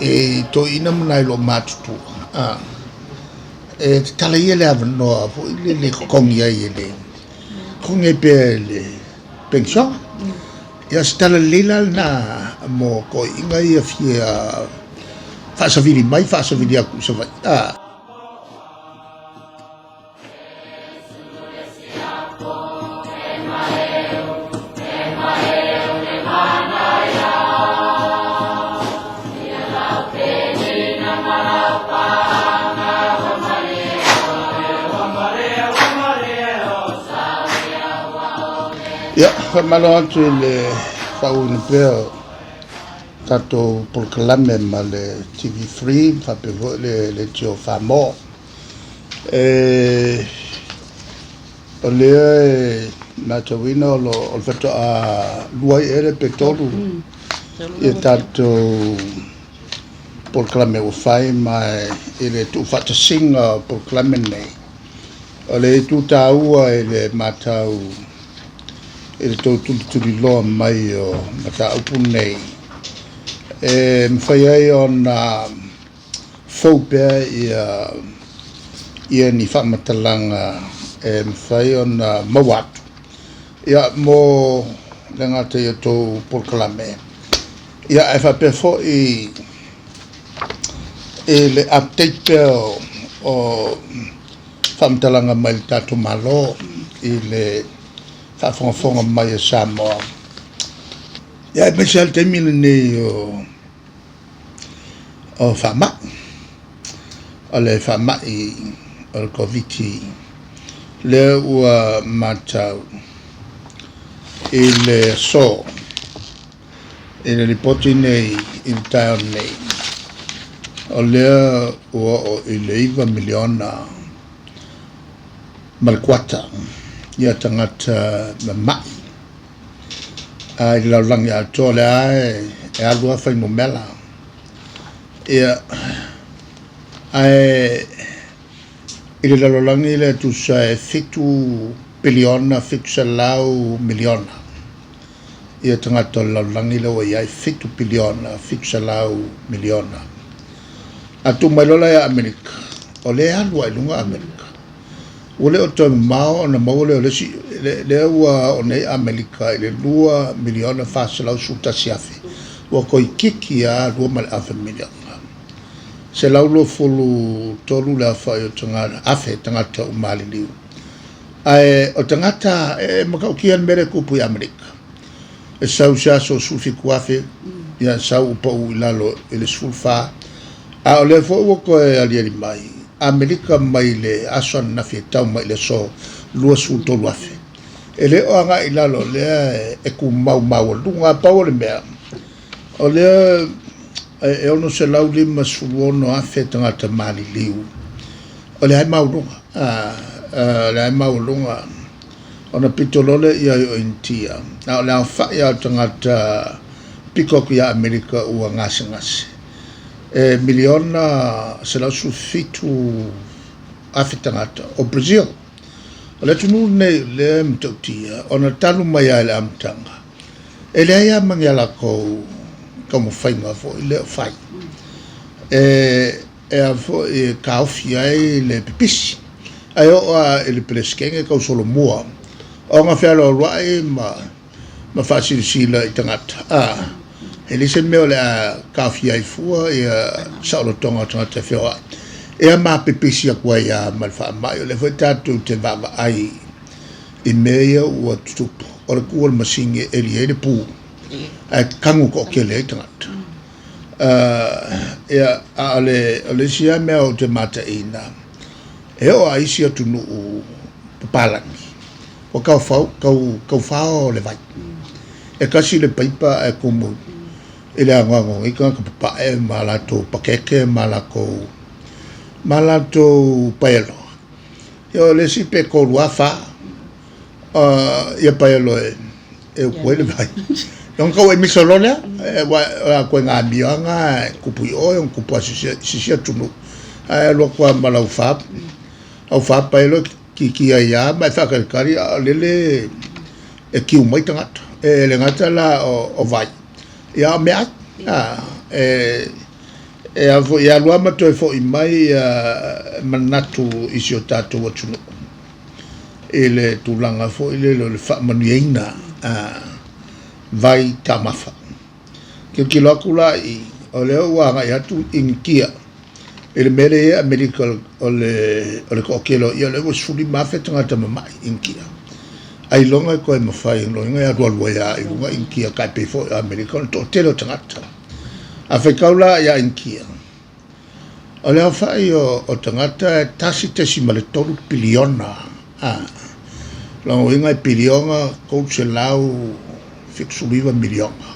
E to ina mnai lo matutu e tala ia le avanoa po le kokongi ai le kongi pe le pension ia stala lila na mo ko inga ia fia fasavili mai fasavili aku sa vai Ya, malo atu le fau ni peo tato proclame ma le TV3 fa pe le tio famo o le na tawina lo fato a luai ere pe tolu e tato proclame o fai ma ele tu fato singa proclame nei o le tu taua ele matau e to tuli loa mai o mata upu nei mwhai on whaupea ia ni whamatalanga mwhai on mawatu ia mo ngata ia tō Polokalame ia e whapea fo i le update pea o whamatalanga mai le tato malo i le fonga mai a Samoa. Ia me sal termina nei o fama. Ale fama i o Covid le ua matau i le so i le ripoti nei i taon nei o lea ua o i le iwa miliona malkwata ia tangata mai ai laulangi ato le ai e alua fai mo mela ia ai i le laulangi le tu sa fitu biliona fitu sa lau miliona ia tangata laulangi le wa iai fitu biliona fitu sa lau miliona atu mailola ia Amerika o le alua i lunga Amerika Ole o tau mao na maule o lesi le ua o nei Amerika i le 2 miliona whasalau suta siafi wa koi kiki a 2 male afe miliona se laulo fulu tolu le awhai o tangata afe tangata umali liu ai o tangata makau kian mere kupu i Amerika e sau siaso sufi kuafe ia sau upa u ilalo i le sulfa a o le fo uo koe aliari mai Amerika mai le ason na tau mai le so lua su tolu afe. E le o anga i lalo le e ku mau lunga pao le mea. O le e ono se lau lima suono afe tangata mani liu. O le hai mau lunga. Le hai mau lunga. Ona pitolole ia o intia. Na o le au fa ia tangata pikoku ia Amerika ua ngase. Miliona se lau su fitu afitangata o Brazil. O le tunu nei le mtautia o na talu mai ai le amtanga. E le aia mangiala kou mo whainga fo i le whai. E a fo i ka ofi ai le pipisi. Ai o a i le peleskenge kau solo mua. O nga whialo ruai ma whasirisila i tangata. E le se meo le a kawhi ai fua i a saulo tonga tangata whioa. E a maa pepesi a kua i a malwha mai o le fai tātou te vava ai i mea ua tutupu. O le kua le masinge e li e le pū. A kangu ko ke le tangata. E a le sia mea o te mata ina. E o a isi atu nu u papalangi. O kau whao le vai. E kasi le paipa e kumu. Ele angango ika ka papae malato pakeke malako paelo yo le si pe ko luafa ia paelo e ko le vai non ko e misolole wa ko nga bianga kupu o kupu si tunu a lo ko mala ufap au fa pa lo ki ya ba fa ka kari le e ki mai tanga e le ngata la o vai ya me e avo ya lo ma to fo i mai manatu isio tatu o tunu ele tulanga fo ile lo fa manuina vai tamafa que locula e ole wa ya tu inkia ele mere medical ole kokelo ia le was fuli mafet ngata mai inkia ai longa ko e mafai longa ya ro ya i inkia ka pe fo american to telo tangata afekaula ya inkia ole fa o tangata tasi tesi male tolu biliona lo inga biliona ko se lau fixuliva miliona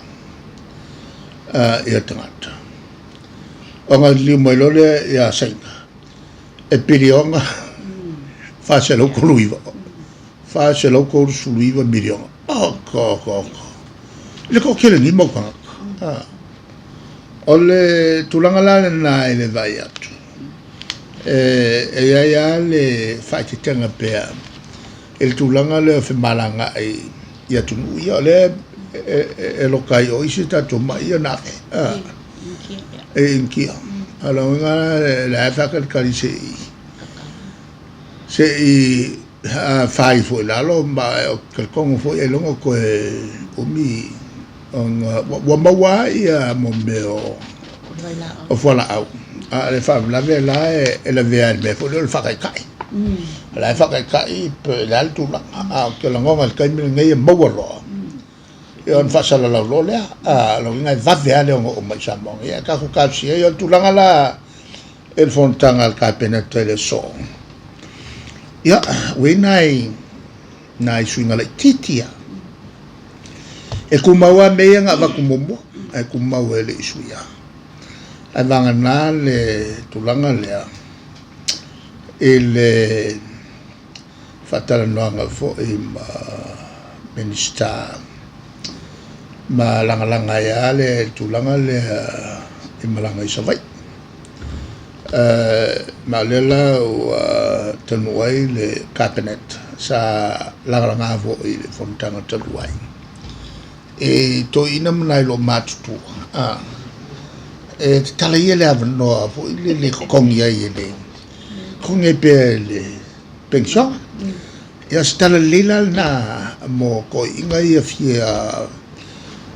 ia tangata onga li mai lole ia saina e biliona fa se lo koluiva fa se lo ko suluiva miliona ko le ko kele ni mo ka ole tulanga la na ele vai atu ia le fa ti tanga pe el tulanga le fe malanga ia tunu ia le e lo kai o isi ta to mai na inkia ala nga la fa ka kali se fai fo la lo ma ka kon fo e longo ko o mi on wa ma ia mo me o fo la au le fa la ve la e la ve al me fo le fa kai la fa kai pe la tu la que la ngonga kai mi ngai mo lo e on fa sala la lo le lo ngai va ve ale o ma sa mo ia ka ku ka si e tu la la el fontanga al ka penetre le son ya we nai swinga le titia e kumawa me nga va kumombo e kumawa le isuya avanga na le tulanga le ele fatala noanga fo e ma minister ma langa ya le tulanga le e malanga isavai ma lela o tanuai le cabinet sa langa vo i le fontanga tanuai e to ina mnai lo matu e tala ia le avano fo le kongia ile konge pe le pension ia stala lila na mo ko inga ia fia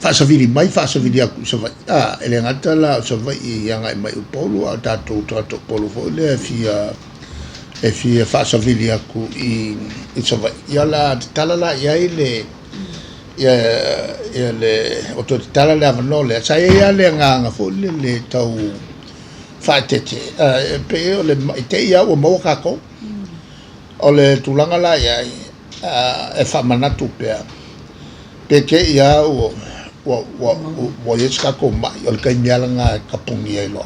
fa sa vili mai fa sa vili aku sa vai ele ngata la sa vai ia ngai mai polo a tato polo fo le fia e fia fa sa vili aku i sa vai ia la tala la ia ile ia le o to tala le avano le sa ia le nganga fo le tau fa tete pe o le te ia o mo ka ko o le tulanga la ia e fa manatu pe ke ia o yeska ko mai o kai mialanga kapungi ai lo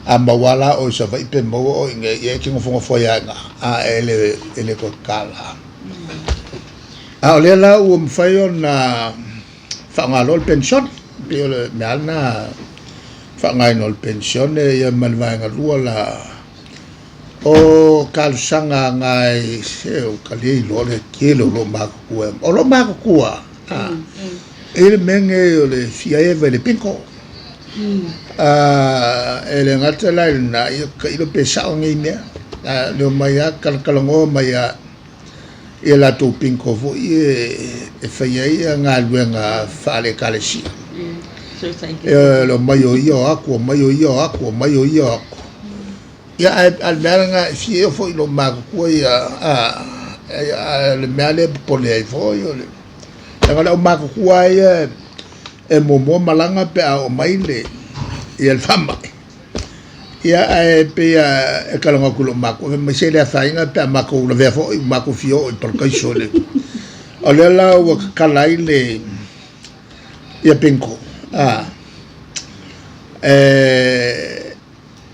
mawala o sa vai pe mo o inge ye ki ngo fongo ya nga ele ko kala o le la o mfayo na fangalo pension pe le mialna fangaino pension e ya malva nga la o kalsanga ngai se o kali lo le kilo lo ma ku o lo ma ku ele menge o le fia e le pinko ele ngata la na ilo pesa ngai me le maya kalkalongo maya e la to pinko vo e fia ia nga luenga fale kalesi lo mayo yo aku ya al meranga fia fo ilo ma ku ya le male pole fo yo agora o mago kuai e momo malanga pe o maile e el fama ia pe e kalanga kulo mako me se le fainga pe mako le vefo mako fio por kai sole o le la o kalai le ia penko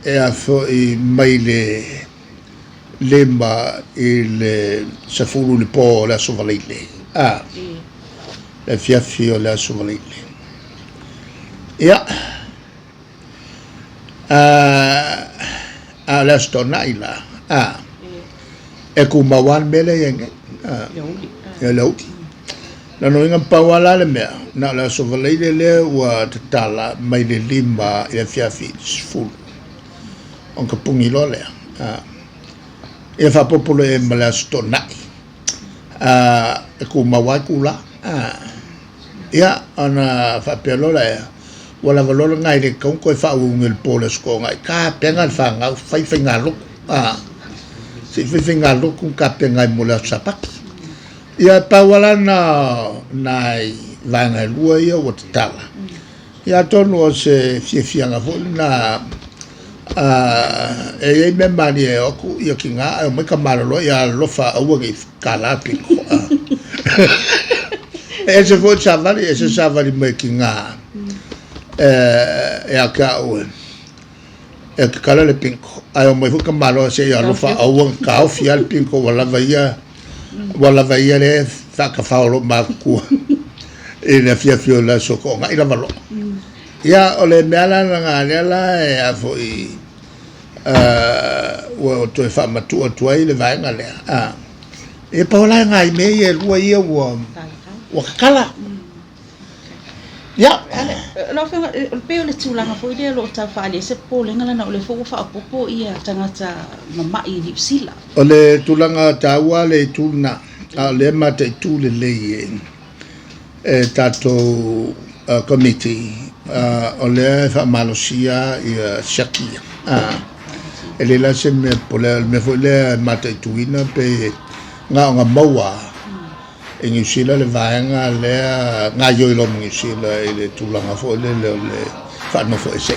e a fo i maile lemba il safulu le po la sovalile le fiafi o le asuvalile ia a le stona ila e ku mawan mele yenge e lauti na no inga pawala le mea na le asuvalile le wa tatala mai le lima e fiafi full on ka pungi lo le e fa popolo e mala stona e ku mawai kula ia ana fa pelola wala valolo ngai le kong ko fa ungel pole sko ngai ka penga fa nga fai finga lu si finga lu ku ka penga mola sapak ia pa wala na nai vanga lua ia o tala ia tonu se fianga vo na e me mani e oku ia kinga me kamalo ia lofa awagi kala piko ese vo savali ese savali me kinga e aka o e kala le pinko ai mo fu kamalo se ia lofa awagi ka fial pinko wala vaia le fa ka faolo maku e na fia la soko ngai la valo ia ole mela nga lela e afo i o to fa matu o to ile vai nga le e paula ngai me e lua ia o kala ya lo fa pe le tulanga fo ile lo ta fa le se po le ngala na le fo fa popo ia tangata mama i sila ole tulanga tawa le tulna le mate tule le e tato committee ole fa malosia i shakia ele la se me pole me fo le mate tuina pe nga maua e New Zealand le vaenga le nga yo lo New Zealand le tulanga fo le fa no fo ese